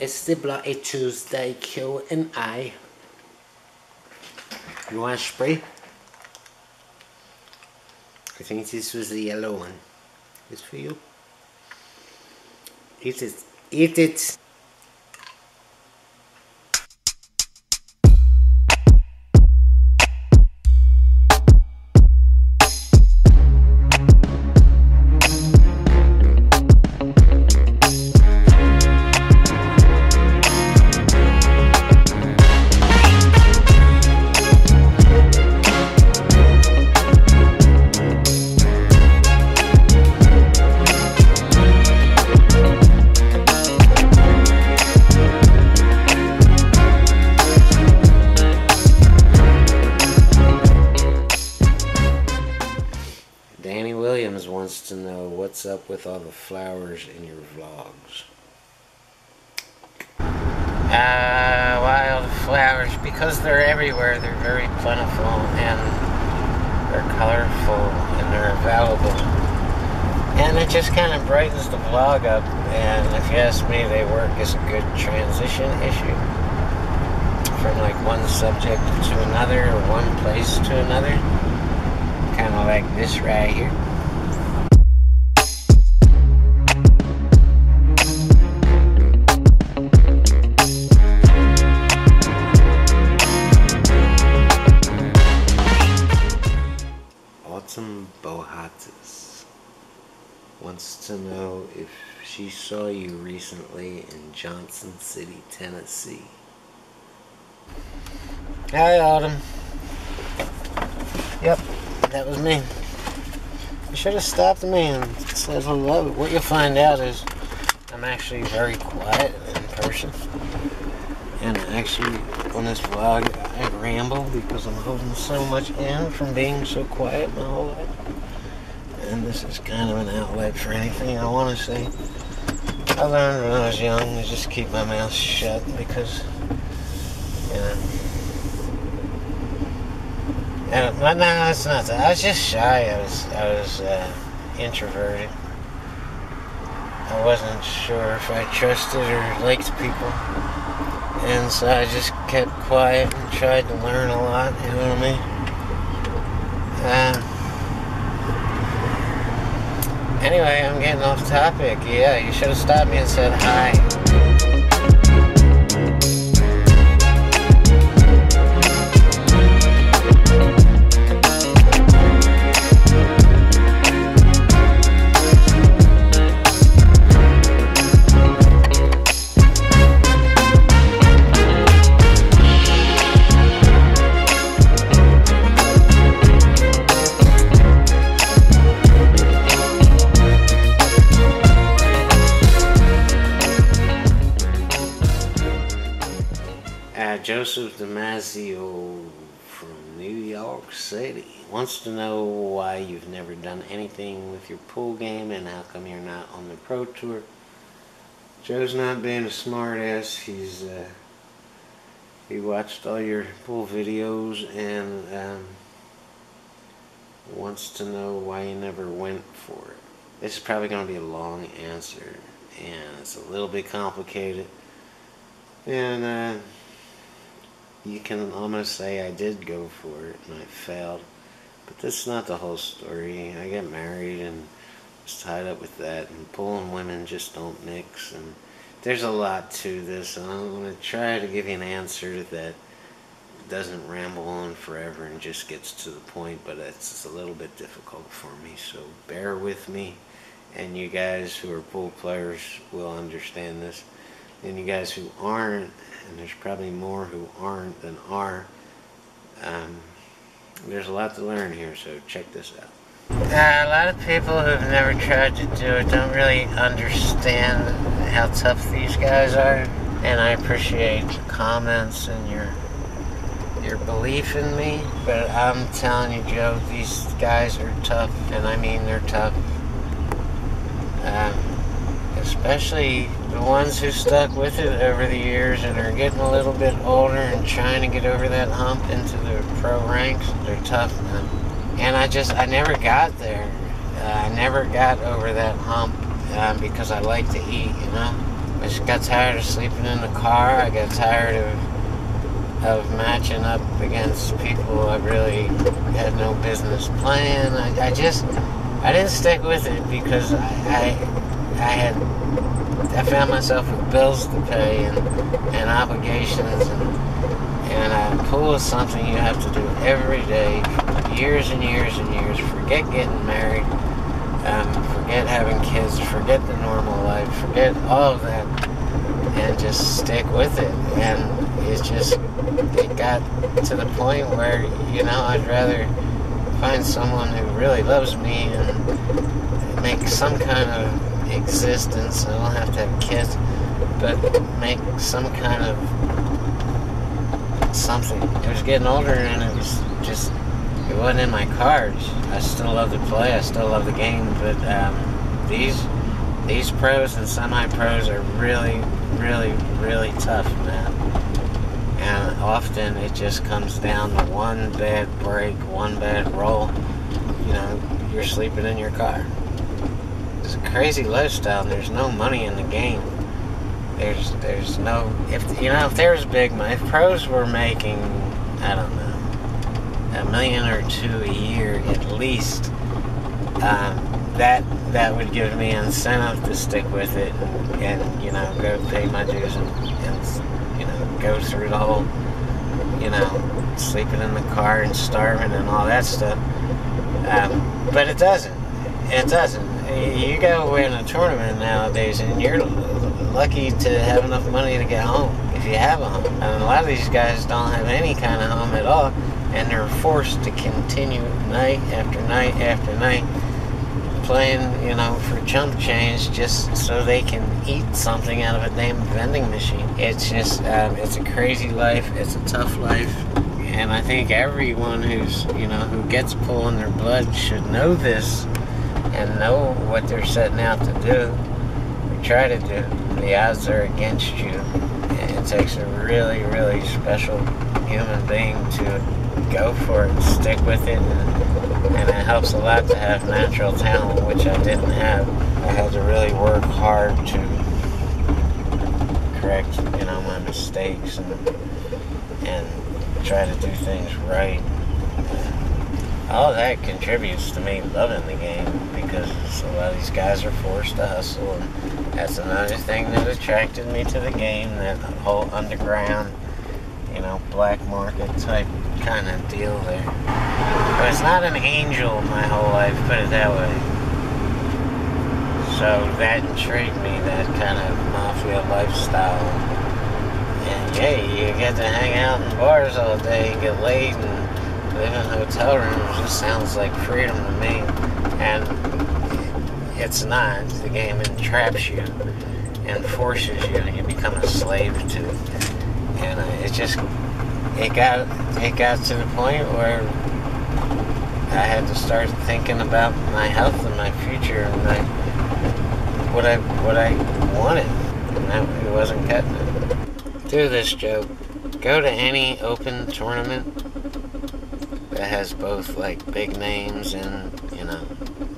It's the Bloody Tuesday, Q and I. You want a spray? I think this was the yellow one. It's for you. Eat it. Eat it. Wants to know what's up with all the flowers in your vlogs. Wildflowers, because they're everywhere, they're very plentiful and they're colorful and they're available. And it just kind of brightens the vlog up, and if you ask me, they work as a good transition issue from like one subject to another or one place to another. Kind of like this right here. Autumn Bohatis wants to know if she saw you recently in Johnson City, Tennessee. Hi, Autumn. Yep, that was me. You should have stopped me and said hello. What you'll find out is I'm actually very quiet in person. And actually, on this vlog, I ramble because I'm holding so much in from being so quiet my whole life. And this is kind of an outlet for anything I want to say. I learned when I was young to just keep my mouth shut because, you know. No, it's not that. I was just shy. I was introverted. I wasn't sure if I trusted or liked people. And so I just kept quiet and tried to learn a lot, you know what I mean? Anyway, I'm getting off topic. Yeah, you should have stopped me and said hi. Joseph Damasio from New York City wants to know why you've never done anything with your pool game and how come you're not on the pro tour. Joe's not being a smart ass. He watched all your pool videos and wants to know why you never went for it. This is probably going to be a long answer and it's a little bit complicated. And you can almost say I did go for it and I failed. But that's not the whole story. I got married and was tied up with that, and pool and women just don't mix, and there's a lot to this, and I'm going to try to give you an answer that doesn't ramble on forever and just gets to the point, but it's a little bit difficult for me, so bear with me, and you guys who are pool players will understand this. And you guys who aren't, and there's probably more who aren't than are, there's a lot to learn here, so check this out. A lot of people who've never tried to do it don't really understand how tough these guys are, and I appreciate the comments and your belief in me, but I'm telling you, Joe, these guys are tough, and I mean they're tough. Especially the ones who stuck with it over the years and are getting a little bit older and trying to get over that hump into the pro ranks. They're tough, man. And I never got there. I never got over that hump because I like to eat, you know? I just got tired of sleeping in the car. I got tired of matching up against people I really had no business playing. I didn't stick with it because I found myself with bills to pay and obligations, and pool is something you have to do every day, years and years and years. Forget getting married, forget having kids, forget the normal life, forget all of that, and just stick with it. And it got to the point where, I'd rather find someone who really loves me and make some kind of existence. I don't have to have kids, but make some kind of something. It was getting older, and it wasn't in my cards. I still love to play, I still love the game, but these pros and semi-pros are really, really, really tough, man. And often it just comes down to one bad break, one bad roll. You're sleeping in your car. It's a crazy lifestyle, and there's no money in the game. There's no, if there was big money, if pros were making, I don't know, $1 million or $2 million a year at least, that would give me incentive to stick with it and go pay my dues and go through the whole, sleeping in the car and starving and all that stuff. But it doesn't. You go win a tournament nowadays, and you're lucky to have enough money to get home, if you have a home. And a lot of these guys don't have any kind of home at all, and they're forced to continue night after night after night playing, for chump change just so they can eat something out of a damn vending machine. It's just, it's a crazy life. It's a tough life. And I think everyone who gets pool in their blood should know this and know what they're setting out to do or try to do. The odds are against you. And it takes a really, really special human being to go for it, stick with it, and it helps a lot to have natural talent, which I didn't have. I had to really work hard to correct, my mistakes and try to do things right. All that contributes to me loving the game, because a lot of these guys are forced to hustle, and that's another thing that attracted me to the game, that whole underground, black market type kind of deal there. But it's not an angel my whole life, put it that way. So that intrigued me, that kind of mafia lifestyle. And you get to hang out in bars all day and get laid and live in hotel rooms. It just sounds like freedom to me. And it's not. The game entraps you and forces you, and you become a slave to it. And it got to the point where I had to start thinking about my health and my future and what I wanted, and it wasn't cutting it. Do this, Joe. Go to any open tournament that has both like big names and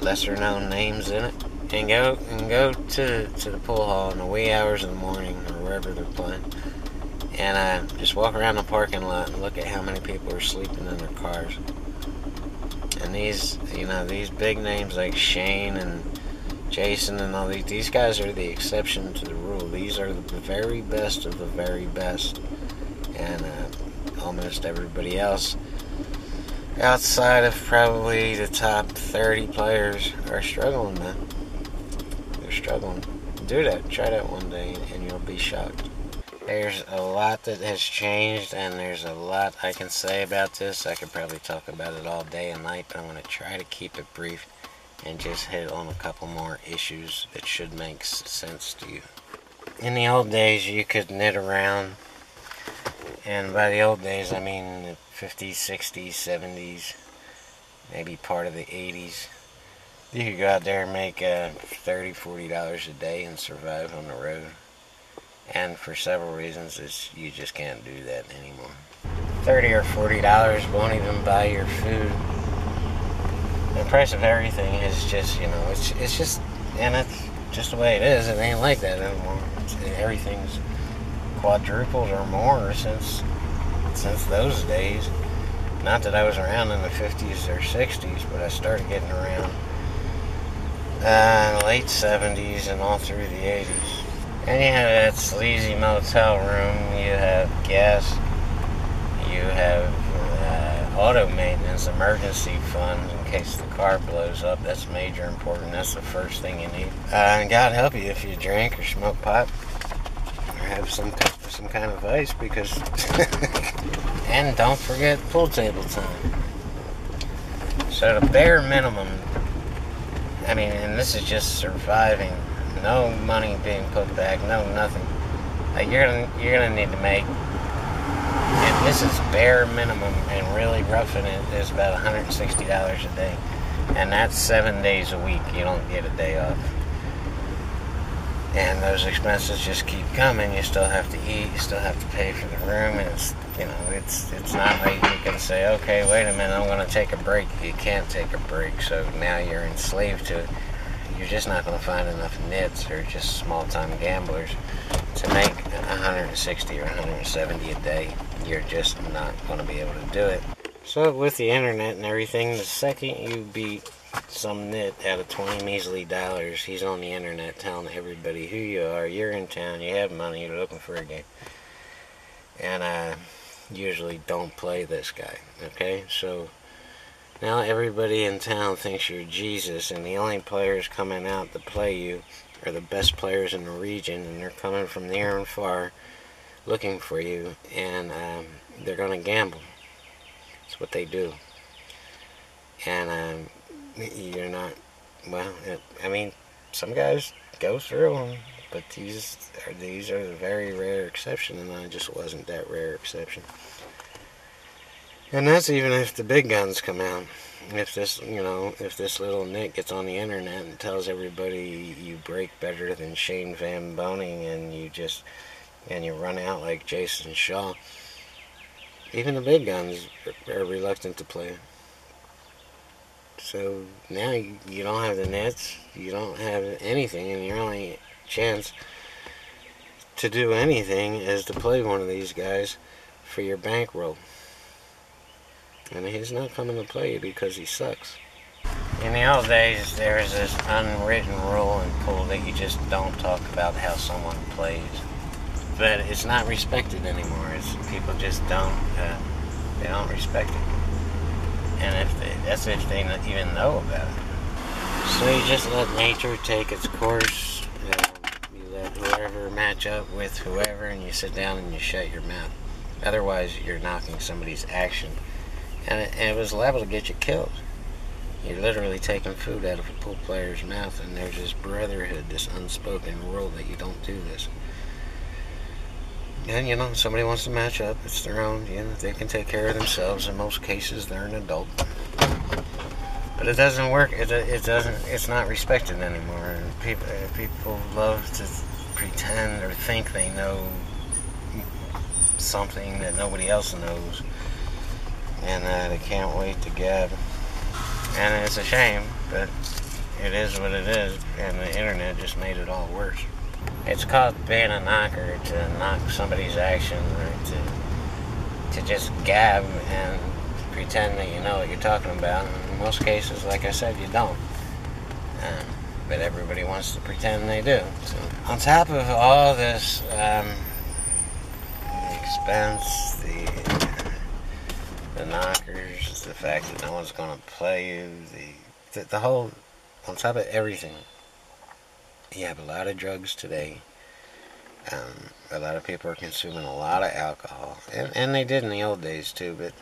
lesser known names in it, and go to the pool hall in the wee hours of the morning or wherever they're playing. And just walk around the parking lot and look at how many people are sleeping in their cars. And these big names like Shane and Jason and all these guys are the exception to the rule. These are the very best of the very best. And almost everybody else outside of probably the top 30 players are struggling, man. They're struggling. Do that. Try that one day and you'll be shocked. There's a lot that has changed, and there's a lot I can say about this. I could probably talk about it all day and night, but I'm going to try to keep it brief and just hit on a couple more issues that should make sense to you. In the old days, you could knit around, and by the old days, I mean the 50s, 60s, 70s, maybe part of the 80s. You could go out there and make $30, $40 a day and survive on the road. And for several reasons, you just can't do that anymore. $30 or $40 won't even buy your food. The price of everything is just, it's just, and it's just the way it is. It ain't like that anymore. everything's quadrupled or more since those days. Not that I was around in the 50s or 60s, but I started getting around in the late 70s and all through the 80s. And you have that sleazy motel room, you have gas, you have auto maintenance, emergency funds in case the car blows up. That's major important. That's the first thing you need. And God help you if you drink or smoke pot or have some kind of vice, because and don't forget pool table time. So the bare minimum, I mean, and this is just surviving. No money being put back, no nothing. You're gonna need to make, and this is bare minimum, and really roughing it is about $160 a day, and that's 7 days a week. You don't get a day off, and those expenses just keep coming. You still have to eat, you still have to pay for the room, and it's not like you can say, okay, wait a minute, I'm gonna take a break. You can't take a break, so now you're enslaved to it. You're just not going to find enough nits or just small-time gamblers to make 160 or 170 a day. You're just not going to be able to do it. So with the internet and everything, the second you beat some nit out of 20 measly dollars, he's on the internet telling everybody who you are, you're in town, you have money, you're looking for a game. And I usually don't play this guy, okay? So now everybody in town thinks you're Jesus, and the only players coming out to play you are the best players in the region, and they're coming from near and far looking for you, and they're going to gamble. That's what they do. And you're not, well, I mean, some guys go through them, but these are the very rare exception, and I just wasn't that rare exception. And that's even if the big guns come out. If this little Nick gets on the internet and tells everybody you break better than Shane Van Boning, and you run out like Jason Shaw, even the big guns are reluctant to play. So now you don't have the nets, you don't have anything, and your only chance to do anything is to play one of these guys for your bankroll. And he's not coming to play you because he sucks. In the old days, there was this unwritten rule in pool that you just don't talk about how someone plays. But it's not respected anymore. People just don't respect it. And that's if they even know about it. So you just let nature take its course. You let whoever match up with whoever, and you sit down and you shut your mouth. Otherwise, you're knocking somebody's action. And it was liable to get you killed. You're literally taking food out of a pool player's mouth, and there's this brotherhood, this unspoken rule that you don't do this. And, somebody wants to match up, it's their own, they can take care of themselves. In most cases, they're an adult. But it doesn't work, it's not respected anymore. And people love to pretend or think they know something that nobody else knows. And they can't wait to gab. And it's a shame, but it is what it is, and the internet just made it all worse. It's called being a knocker, to knock somebody's action, or to just gab and pretend that you know what you're talking about. And in most cases, like I said, you don't. But everybody wants to pretend they do. So, on top of all this, the expense, the knockers, the fact that no one's going to play you, the whole, on top of everything, you have a lot of drugs today. A lot of people are consuming a lot of alcohol, and they did in the old days too, but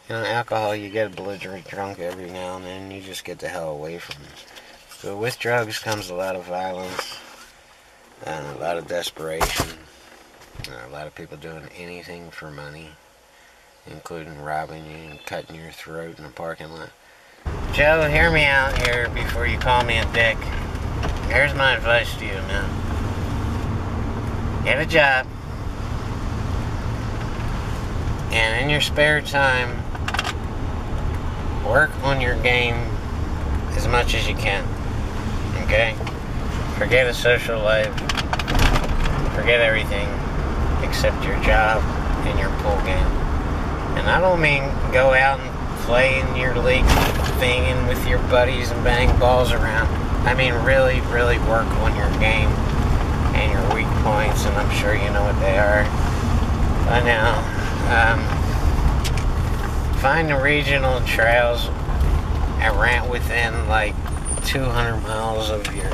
alcohol, you get a belligerent drunk every now and then, you just get the hell away from it. So with drugs comes a lot of violence, and a lot of desperation, a lot of people doing anything for money, including robbing you and cutting your throat in a parking lot. Joe, hear me out here before you call me a dick. Here's my advice to you, man. Get a job. And in your spare time, work on your game as much as you can. Okay? Forget a social life. forget everything except your job and your pool game. And I don't mean go out and play in your league thing and with your buddies and bang balls around. I mean really, really work on your game and your weak points, and I'm sure you know what they are by now. Find the regional trails around within like 200 miles of your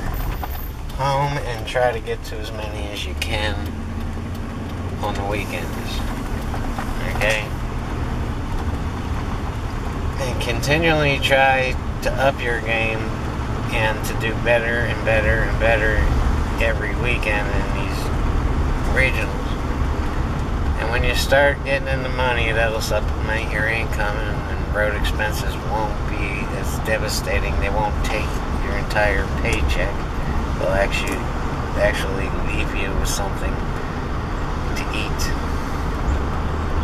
home and try to get to as many as you can on the weekends. Okay? And continually try to up your game and to do better and better and better every weekend in these regionals. And when you start getting into money, that'll supplement your income, and road expenses won't be as devastating. They won't take your entire paycheck. They'll actually leave you with something to eat.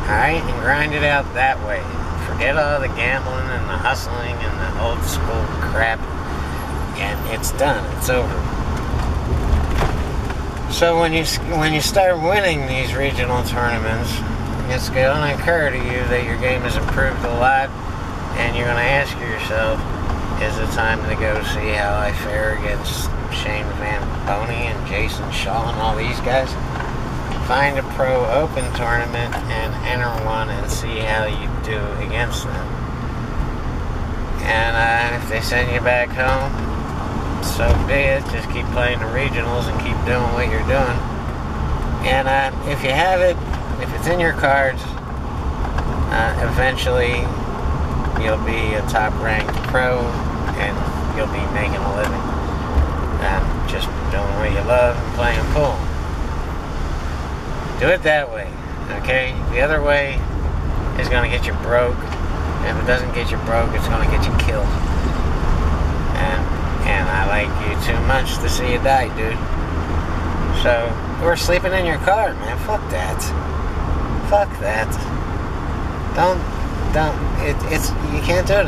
Alright? And grind it out that way. Forget all the gambling and the hustling and the old school crap. And it's done. It's over. So when you start winning these regional tournaments, it's going to occur to you that your game has improved a lot, and you're going to ask yourself, is it time to go see how I fare against Shane Van Boney and Jason Shaw and all these guys? Find a pro open tournament and enter one and see how you do against them. And if they send you back home, so be it. Just keep playing the regionals and keep doing what you're doing. And if you have it, if it's in your cards, eventually you'll be a top-ranked pro and you'll be making a living just doing what you love and playing pool. Do it that way, okay? The other way is going to get you broke. And if it doesn't get you broke, it's going to get you killed. And I like you too much to see you die, dude. So, we're sleeping in your car, man. Fuck that. Fuck that. It's you can't do it.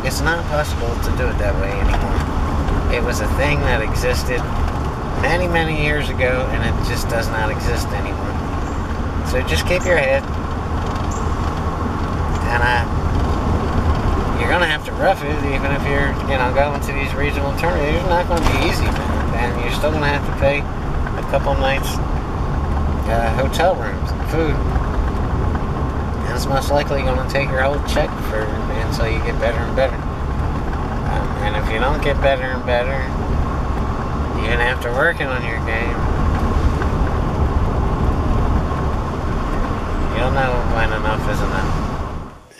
It's not possible to do it that way anymore. It was a thing that existed many, many years ago, and it just does not exist anymore. So just keep your head. And you're going to have to rough it, even if you're, going to these regional tournaments. It's not going to be easy, man. And you're still going to have to pay a couple nights hotel rooms and food. And it's most likely going to take your whole check until you get better and better. And if you don't get better and better, even after working on your game, you'll know when enough is enough.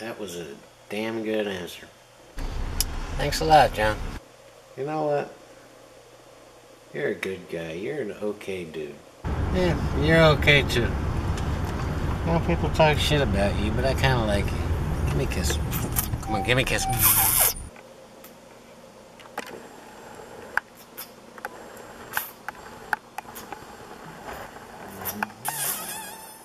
That was a damn good answer. Thanks a lot, John. You know what? You're a good guy. You're an okay dude. Yeah, you're okay too. People talk shit about you, but I kind of like you. Give me a kiss. Come on, give me a kiss.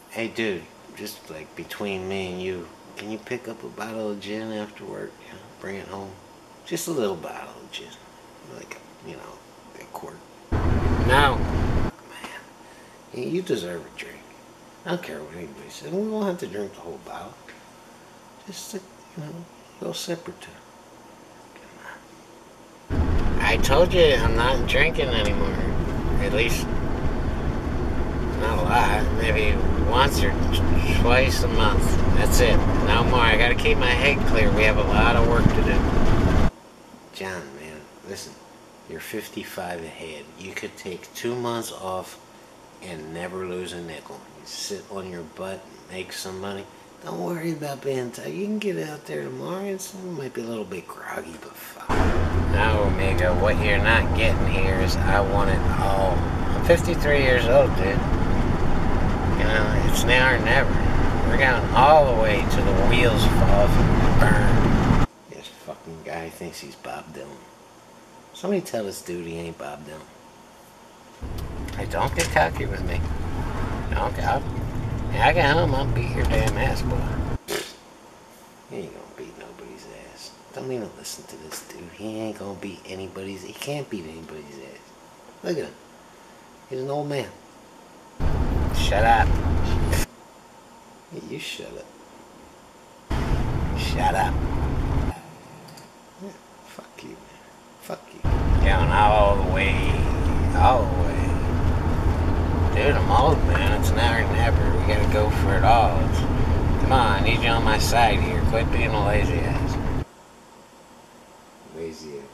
Hey, dude, just like between me and you, can you pick up a bottle of gin after work? Bring it home. Just a little bottle of gin. Like, a quart. No. Man, you deserve a drink. I don't care what anybody says. We won't have to drink the whole bottle. Just, a little sip or two. I told you I'm not drinking anymore. At least, not a lot. Maybe once or twice a month. That's it. No more. I gotta keep my head clear. We have a lot of work to do. John, man, listen. You're 55 ahead. You could take 2 months off and never lose a nickel. You sit on your butt and make some money. Don't worry about being tired. You can get out there tomorrow. It might be a little bit groggy, but fine. Now, Omega, what you're not getting here is I want it all. I'm 53 years old, dude. It's now or never. We're going all the way to the wheels fall off and burn. This fucking guy thinks he's Bob Dylan. Somebody tell this dude he ain't Bob Dylan. Hey, don't get cocky with me. I get home, I'll beat your damn ass, boy. He ain't gonna beat nobody's ass. Don't even listen to this dude. He ain't gonna beat anybody's. He can't beat anybody's ass. Look at him. He's an old man. Shut up. Hey, you shut up. Shut up. Yeah, fuck you, man. Fuck you. Going all the way. All the way. Dude, I'm old, man. It's now or never. We gotta go for it all. Come on, I need you on my side here. Quit being a lazy ass. Lazy ass.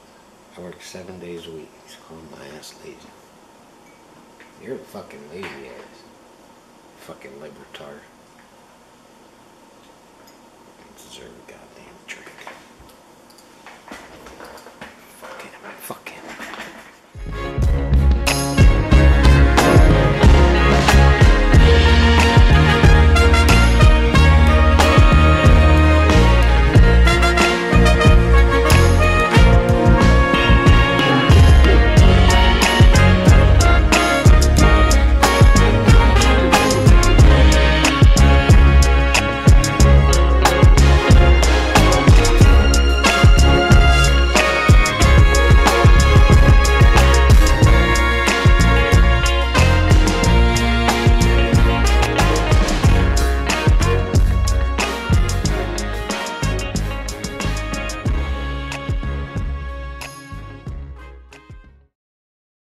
I work 7 days a week. He's calling my ass lazy. You're a fucking lazy ass. Fucking libertard. You deserve a goddamn